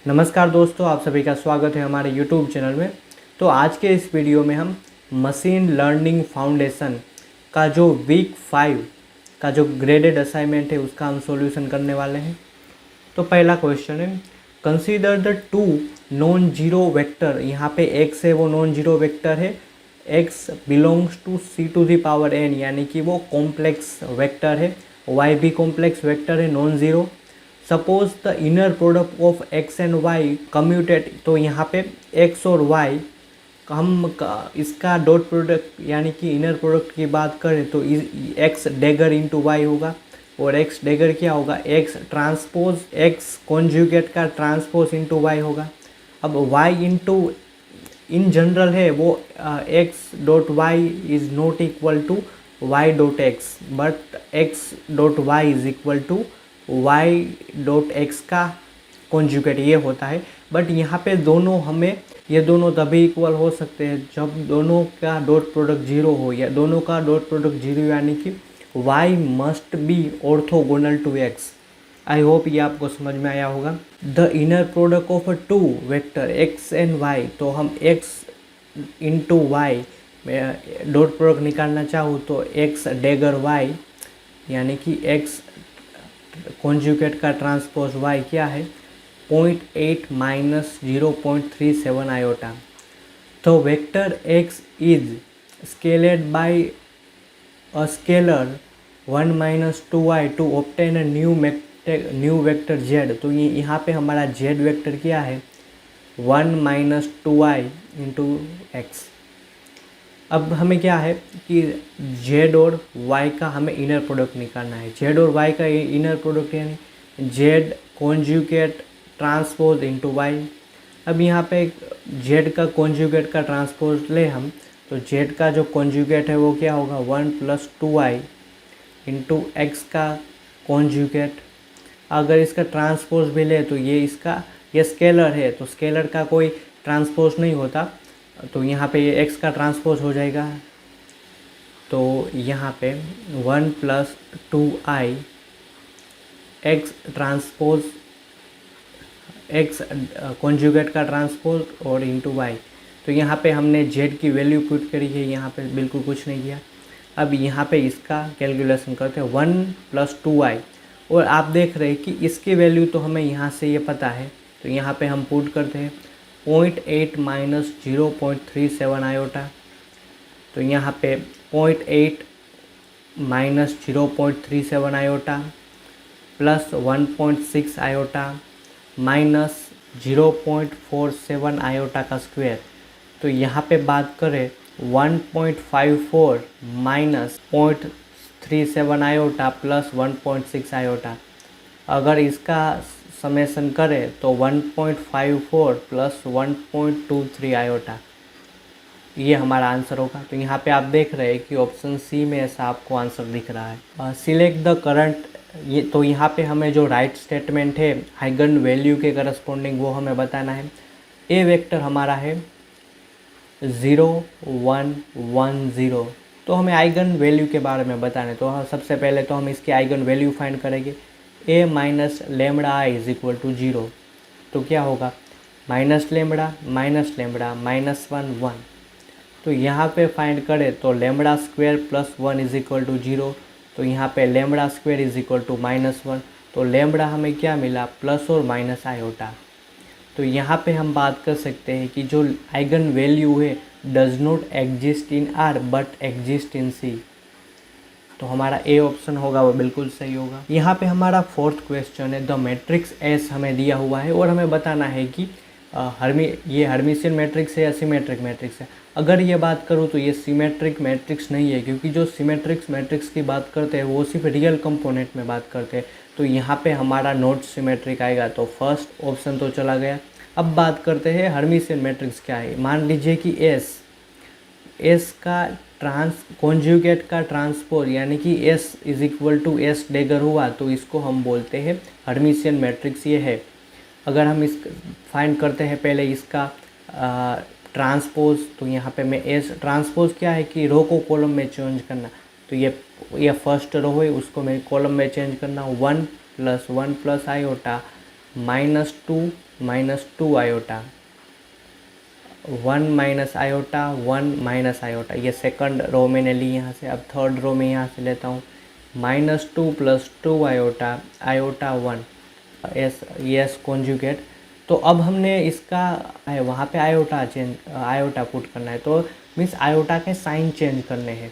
नमस्कार दोस्तों, आप सभी का स्वागत है हमारे YouTube चैनल में। तो आज के इस वीडियो में हम मशीन लर्निंग फाउंडेशन का जो वीक 5 का जो ग्रेडेड असाइनमेंट है उसका हम सॉल्यूशन करने वाले हैं। तो पहला क्वेश्चन है, consider the two non zero vector. यहाँ पे x है वो नॉन जीरो वेक्टर है, x belongs to c to the power n, यानी कि वो कॉम्प्लेक्स वेक्टर है। y भी कॉम्प्लेक्स वेक्टर है, non zero. Suppose the inner product of x and y commute. तो यहाँ पे x और y इसका डॉट प्रोडक्ट यानी कि इनर प्रोडक्ट की बात करें तो x डेगर इंटू वाई होगा, और x डेगर क्या होगा, x ट्रांसपोज x कॉन्जुगेट का ट्रांसपोज इंटू वाई होगा। अब y इंटू इन जनरल है वो x dot y is not equal to y dot x, but x dot y is equal to y dot x का conjugate ये होता है। But यहाँ पे दोनों हमें ये दोनों तभी इक्वल हो सकते हैं जब दोनों का डॉट प्रोडक्ट जीरो हो, या दोनों का डॉट प्रोडक्ट जीरो यानी कि y must be orthogonal to x। I hope ये आपको समझ में आया होगा। The inner product of two vector x and y, तो हम x into y dot product निकालना चाहूँ तो x डेगर y यानी कि x कॉन्जुगेट का ट्रांसपोज y क्या है, 0.8 माइनस 0.37 आयोटा। तो vector x is scaled by a scalar 1 minus 2y to obtain a new vector z। तो ये यहाँ पे हमारा z वेक्टर क्या है, 1 माइनस 2y इंटू एक्स। अब हमें क्या है कि z और y का हमें इनर प्रोडक्ट निकालना है। z और y का इनर प्रोडक्ट यानी z conjugate transpose into y। अब यहाँ पे z का कॉन्जुगेट का ट्रांसपोज ले हम, तो z का जो कॉन्जुगेट है वो क्या होगा, 1 प्लस 2y इंटू एक्स का कॉन्जुगेट। अगर इसका ट्रांसपोज भी ले तो ये स्केलर है, तो स्केलर का कोई ट्रांसपोज नहीं होता, तो यहाँ पे ये x का ट्रांसपोज हो जाएगा। तो यहाँ पे 1 plus 2i x transpose x conjugate का ट्रांसपोज और इंटू y। तो यहाँ पे हमने z की वैल्यू पुट करी है, यहाँ पे बिल्कुल कुछ नहीं किया। अब यहाँ पे इसका कैलकुलेशन करते हैं, 1 प्लस 2i, और आप देख रहे हैं कि इसकी वैल्यू तो हमें यहाँ से ये पता है, तो यहाँ पे हम पुट करते हैं 0.8 माइनस 0.37 आयोटा। तो यहाँ पे 0.8 minus 0.37 iota plus 1.6 iota minus 0.47 iota का स्क्वायर। तो यहाँ पे बात करें 1.54 माइनस 0.37 आयोटा प्लस 1.6 आयोटा। अगर इसका समेसन करें तो 1.54 प्लस 1.23 आयोटा, ये हमारा आंसर होगा। तो यहाँ पे आप देख रहे हैं कि ऑप्शन सी में ऐसा आपको आंसर दिख रहा है। सिलेक्ट द करंट, ये तो यहाँ पे हमें जो राइट स्टेटमेंट है आइगन वैल्यू के करस्पॉन्डिंग वो हमें बताना है। ए वेक्टर हमारा है 0 1 1 0, तो हमें आइगन वैल्यू के बारे में बताना है। तो सबसे पहले तो हम इसकी आइगन वैल्यू फाइंड करेंगे। a minus lambda I is equal to 0, तो क्या होगा, माइनस लेमड़ा माइनस 1 1। तो यहाँ पे फाइंड करें तो lambda square plus 1 is equal to 0, तो यहाँ पे lambda square is equal to -1। तो लेमड़ा हमें क्या मिला, प्लस और माइनस आयोटा। तो यहाँ पे हम बात कर सकते हैं कि जो आइगन वैल्यू है does not exist in R but exist in C. तो हमारा ए ऑप्शन होगा वो बिल्कुल सही होगा। यहाँ पे हमारा फोर्थ क्वेश्चन है, द मैट्रिक्स एस हमें दिया हुआ है और हमें बताना है कि ये हर्मिशियन मैट्रिक्स है या सिमेट्रिक मैट्रिक्स है। अगर ये बात करूँ तो ये सिमेट्रिक मैट्रिक्स नहीं है, क्योंकि जो सिमेट्रिक्स मैट्रिक्स की बात करते हैं वो सिर्फ रियल कंपोनेंट में बात करते हैं। तो यहाँ पे हमारा नॉट सिमेट्रिक आएगा, तो फर्स्ट ऑप्शन तो चला गया। अब बात करते हैं हर्मिशियन मैट्रिक्स क्या है। मान लीजिए कि एस का कॉन्जुगेट का ट्रांसपोज यानी कि S is equal to S dagger हुआ, तो इसको हम बोलते हैं हर्मिशियन मैट्रिक्स ये है। अगर हम इस फाइंड करते हैं पहले इसका ट्रांसपोज, तो यहाँ पे मैं एस ट्रांसपोज क्या है कि रो को कॉलम में चेंज करना, तो ये फर्स्ट रो है उसको मैं कॉलम में चेंज करना, 1 plus 1 plus iota -2 minus 2 iota, 1 minus iota, 1 minus iota, ये सेकंड रो मैंने ली यहाँ से। अब थर्ड रो में यहाँ से लेता हूँ -2 + 2 आयोटा, आयोटा 1, एस कॉन्जुगेट। तो अब हमने इसका वहाँ पे आयोटा पुट करना है, तो मीन्स आयोटा के साइन चेंज करने हैं।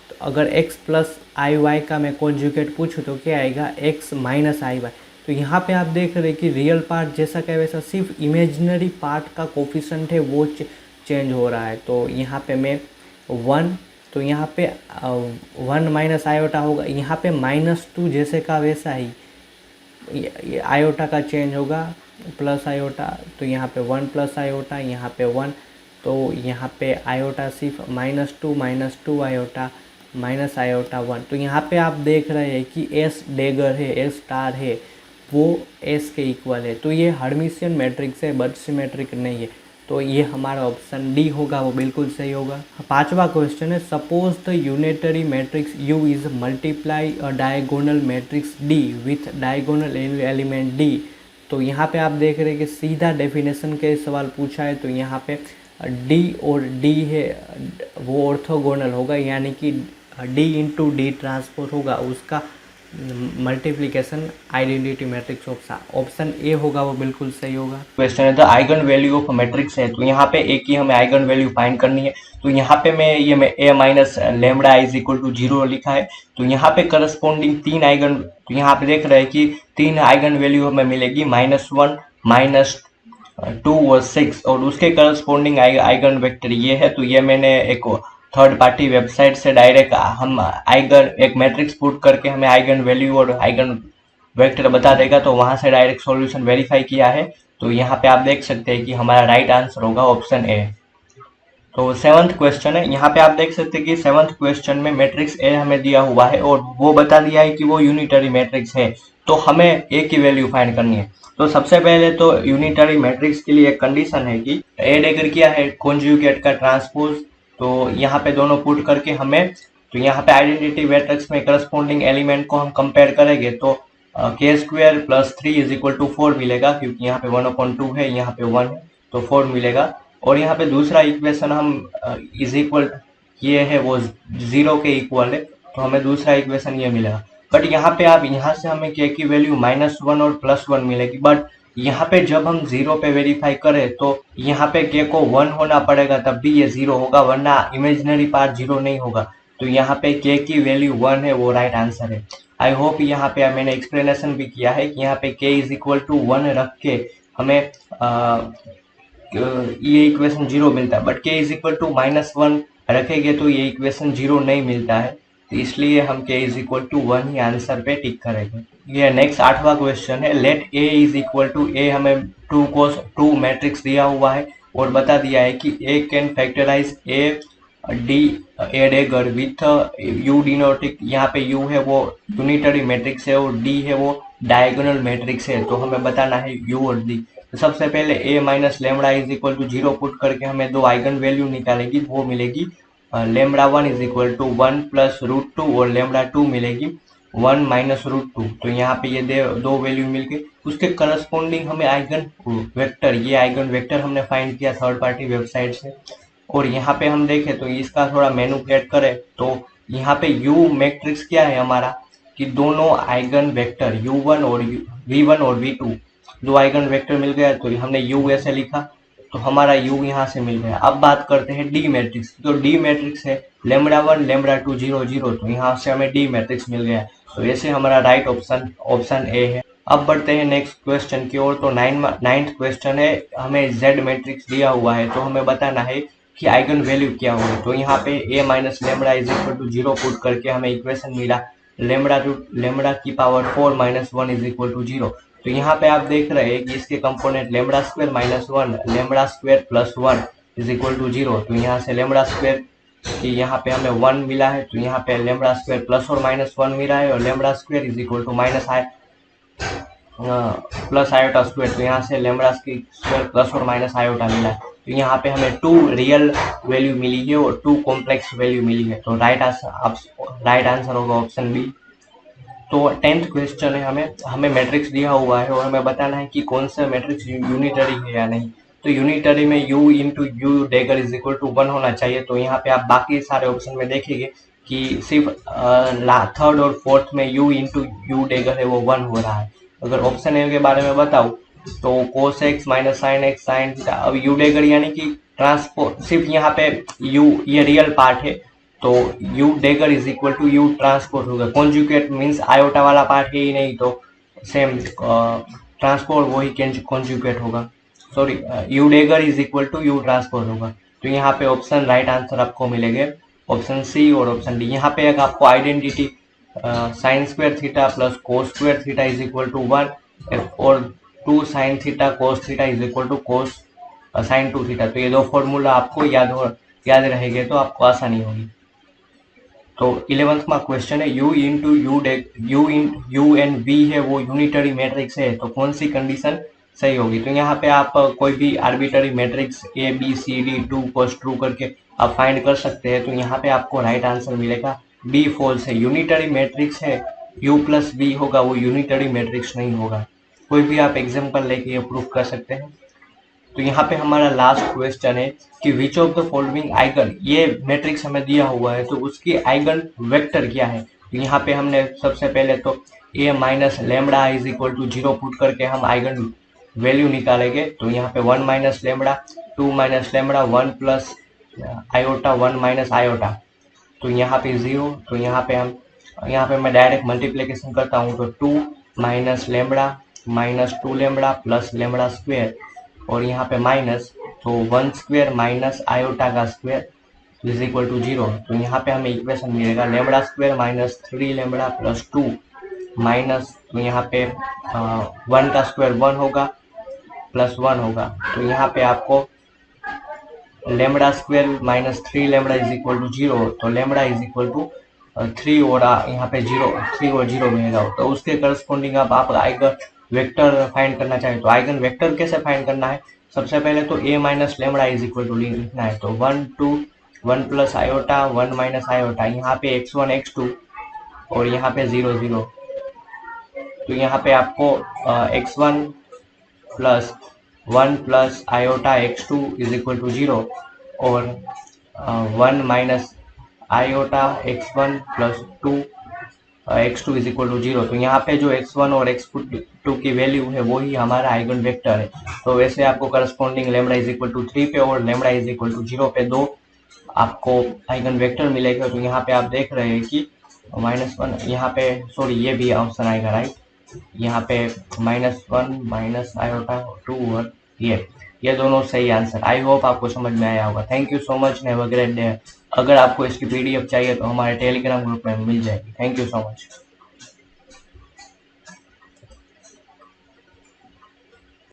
तो अगर x प्लस आई वाई का मैं कॉन्जुगेट पूछूँ तो क्या आएगा, x माइनस आई वाई। तो यहाँ पे आप देख रहे हैं कि रियल पार्ट जैसा क्या वैसा सिर्फ इमेजिनरी पार्ट का कोफिशेंट है वो चेंज हो रहा है। तो यहाँ पे मैं 1, तो यहाँ पे 1 माइनस आयोटा होगा, यहाँ पे -2 जैसे का वैसा ही ये आयोटा का चेंज होगा, प्लस आयोटा, तो यहाँ पे 1 प्लस आयोटा, यहाँ पे 1, तो यहाँ पे आयोटा सिर्फ -2 आयोटा माइनस आयोटा 1। तो यहाँ पे आप देख रहे हैं कि एस डेगर है, एस स्टार है, वो एस के इक्वल है। तो ये हर्मिशियन मैट्रिक्स है बट सिमेट्रिक नहीं है। तो ये हमारा ऑप्शन डी होगा, वो बिल्कुल सही होगा। पांचवा क्वेश्चन है, suppose the unitary matrix you is multiply a diagonal matrix D with diagonal element D. तो यहाँ पे आप देख रहे हैं कि सीधा डेफिनेशन के सवाल पूछा है। तो यहाँ पे डी और डी है वो ऑर्थोगोनल होगा, यानी कि डी इंटू डी ट्रांसपोज होगा, उसका multiplication identity matrix option A होगा, वो बिल्कुल सही होगा। क्वेश्चन है the eigen value of matrix है। तो यहाँ पे एक ही हमें आइगन वैल्यू फाइंड करनी है। तो यहाँ पे मैं A minus lambda is equal to 0 लिखा है। तो यहाँ पे करस्पॉन्डिंग 3 आइगन, तो यहाँ पे देख रहे हैं कि 3 आइगन वैल्यू हमें मिलेगी, -1, -2 और 6, और उसके करस्पॉन्डिंग आइगन वेक्टर ये है। तो ये मैंने एक थर्ड पार्टी वेबसाइट से डायरेक्ट हम एक मैट्रिक्स पुट करके हमें आइगन वैल्यू और आइगन वेक्टर बता देगा, तो वहां से डायरेक्ट सॉल्यूशन वेरीफाई किया है। तो यहाँ पे आप देख सकते हैं कि हमारा राइट आंसर होगा ऑप्शन ए। तो 7th क्वेश्चन है, यहाँ पे आप देख सकते हैं कि 7th क्वेश्चन में मैट्रिक्स ए हमें दिया हुआ है और वो बता दिया है कि वो यूनिटरी मैट्रिक्स है। तो हमें ए की वैल्यू फाइंड करनी है। तो सबसे पहले तो यूनिटरी मैट्रिक्स के लिए एक कंडीशन है कि ए डेगर क्या है, कॉन्जुगेट का ट्रांसपोज। तो यहाँ पे दोनों पुट करके हमें, तो यहाँ पे आइडेंटिटी मैट्रिक्स में करस्पॉन्डिंग एलिमेंट को हम कंपेयर करेंगे तो k² + 3 = 4 मिलेगा, क्योंकि यहाँ पे 1/2 है, यहाँ पे 1 है, तो 4 मिलेगा। और यहाँ पे दूसरा इक्वेशन हम इज इक्वल, ये है वो 0 के इक्वल है, तो हमें दूसरा इक्वेशन ये मिलेगा। बट यहाँ पे आप यहाँ से हमें k की वैल्यू -1 और +1 मिलेगी, बट यहाँ पे जब हम 0 पे वेरीफाई करें तो यहाँ पे k को 1 होना पड़ेगा, तब भी ये 0 होगा, वरना इमेजिनरी पार्ट 0 नहीं होगा। तो यहाँ पे k की वैल्यू 1 है, वो राइट आंसर है। आई होप यहाँ पे मैंने एक्सप्लेनेशन भी किया है कि यहाँ पे k = 1 रख के हमें ये इक्वेशन 0 मिलता है, बट k = -1 रखेंगे तो ये इक्वेशन 0 नहीं मिलता है। तो इसलिए हम k = 1 ही आंसर पे टिक करेंगे। ये नेक्स्ट 8वां क्वेश्चन है, लेट a = a, हमें 2 cos 2 मैट्रिक्स दिया हुआ है और बता दिया है कि a can factorize a dagger with u डिनोटिक, यहाँ पे u है वो यूनिटरी मैट्रिक्स है और d है वो डायगोनल मैट्रिक्स है। तो हमें बताना है u और d। तो सबसे पहले a माइनस लेमडा = 0 पुट करके हमें दो आइगन वैल्यू निकालेगी, वो मिलेगी λ1 = 1 + √2 और λ2 मिलेगी 1 - √2। तो यहाँ पे ये दो वैल्यू मिल गए, उसके करस्पॉन्डिंग हमें आइगन वेक्टर, ये आइगन वेक्टर हमने फाइंड किया थर्ड पार्टी वेबसाइट से। और यहाँ पे हम देखें तो इसका थोड़ा मैनिपुलेट करें तो यहाँ पे u मैट्रिक्स क्या है हमारा, कि दोनों आइगन वेक्टर u1 और v1 और v2 दो आइगन वेक्टर मिल गया, तो हमने u ऐसे लिखा, तो हमारा u यहाँ से मिल गया। अब बात करते हैं डी मैट्रिक्स। तो डी मैट्रिक्स है λ1 λ2 0 0, तो यहाँ से हमें डी मैट्रिक्स मिल गया। तो ऐसे हमारा राइट ऑप्शन ए है। अब बढ़ते हैं नेक्स्ट क्वेश्चन की ओर। तो 9th क्वेश्चन है, हमें z मैट्रिक्स दिया हुआ है, तो हमें बताना है कि आइगन वैल्यू क्या होगी। तो यहाँ पे a माइनस लेमडा = 0 पुट करके हमें इक्वेशन मिला λ4 - 1 = 0। तो यहाँ पे आप देख रहे हैं कि इसके कंपोनेंट λ² - 1 λ² + 1 = 0। तो यहाँ से λ² कि यहाँ पे हमें 1 मिला है, तो यहाँ पे λ² ± 1 मिला है और λ² प्लस आयोटा स्क्वायर, तो यहाँ से λ² ± आयोटा मिला है। तो यहाँ पे हमें 2 रियल वैल्यू मिली है और 2 कॉम्प्लेक्स वैल्यू मिली है। तो राइट आंसर होगा ऑप्शन बी। तो 10th क्वेश्चन है, हमें मैट्रिक्स दिया हुआ है और हमें बताना है कि कौन सा मैट्रिक्स यूनिटरी है या नहीं। तो यूनिटरी में u into u dagger is equal to 1 होना चाहिए। तो यहाँ पे आप बाकी सारे ऑप्शन में देखेंगे कि सिर्फ थर्ड और फोर्थ में u इंटू यू डेगर है वो 1 हो रहा है। अगर ऑप्शन ए के बारे में बताऊँ तो cos x minus sine x sine theta. अब यू डेगर यानी कि ट्रांसपोर्ट, सिर्फ यहाँ पे u ये रियल पार्ट है तो u dagger is equal to u transport होगा। कॉन्जुगेट मीन्स आयोटा वाला पार्ट है ही नहीं, तो सेम ट्रांसपोर्ट वही कॉन्जुगेट होगा। Sorry, u dagger is equal to u transport होगा। तो यहाँ पे ऑप्शन राइट आंसर आपको मिलेंगे ऑप्शन सी और ऑप्शन डी। यहाँ पे एक आपको identity sine square theta plus cos square theta is equal to 1 और 2 sine theta cos theta is equal to cos sine 2 theta. तो ये दो फॉर्मूला आपको याद रहेंगे तो आपको आसानी होगी। तो 11th में क्वेश्चन है u into you and v है वो यूनिटरी मैट्रिक्स है, तो कौन सी कंडीशन सही होगी। तो यहाँ पे आप कोई भी arbitrary matrix a b c d 2 cos true करके आप फाइंड कर सकते हैं। तो यहाँ पे आपको राइट आंसर मिलेगा b फॉल्स है। यूनिटरी मैट्रिक्स है u प्लस v होगा, वो यूनिटरी मैट्रिक्स नहीं होगा। कोई भी आप एग्जाम्पल लेके ये प्रूफ कर सकते हैं। तो यहाँ पे हमारा लास्ट क्वेश्चन है कि which of the following eigen, ये मैट्रिक्स हमें दिया हुआ है तो उसकी आइगन वेक्टर क्या है। तो यहाँ पे हमने सबसे पहले तो a minus lambda is equal to 0 put करके हम आइगन वैल्यू निकालेंगे। तो यहाँ पे 1 minus lambda 2 minus lambda 1 plus iota 1 minus iota, तो यहाँ पे 0। तो यहाँ पे मैं डायरेक्ट मल्टीप्लीकेशन करता हूँ तो 2 minus lambda minus 2 lambda plus lambda square और यहाँ पे माइनस, तो 1 स्क्वेयर माइनस आयोटा का स्क्वेयर इज इक्वल टू 0। तो यहाँ पे हमें इक्वेशन मिलेगा lambda square minus 3 lambda plus 2 minus, तो यहाँ पे 1 का स्क्वायर 1 होगा प्लस 1 होगा। तो यहाँ पे आपको lambda square minus 3 lambda is equal to 0, तो लेमड़ा इज इक्वल टू 3 और यहाँ पे 0 3 और 0 बनेगा। तो उसके करस्पॉन्डिंग आप आइगन वेक्टर फाइंड करना चाहें तो आइगन वेक्टर कैसे फाइंड करना है। सबसे पहले तो a minus lambda is equal to लिखना है। तो 1 2 1 प्लस आयोटा 1 माइनस आयोटा, यहाँ पे x1 x2 और यहाँ पे 0 0। तो यहाँ पे आपको x1 plus 1 plus iota x2 is equal to 0 और 1 minus iota x1 plus 2 x2 is equal to 0। तो यहाँ पे जो x1 और x2 की वैल्यू है वही हमारा आइगन वेक्टर है। तो वैसे आपको corresponding lambda is equal to 3 पे और लेमड़ा इज इक्वल टू 0 पे दो आपको आइगन वेक्टर मिलेगा। तो यहाँ पे आप देख रहे हैं कि -1, यहाँ पे सॉरी ये भी ऑप्शन आएगा राइट, यहाँ पे -1 माइनस आयोटा 2 और ये दोनों सही आंसर। आई होप आपको समझ में आया होगा। Thank you so much, have a great day. अगर आपको इसकी PDF चाहिए तो हमारे टेलीग्राम ग्रुप में मिल जाएगी। Thank you so much.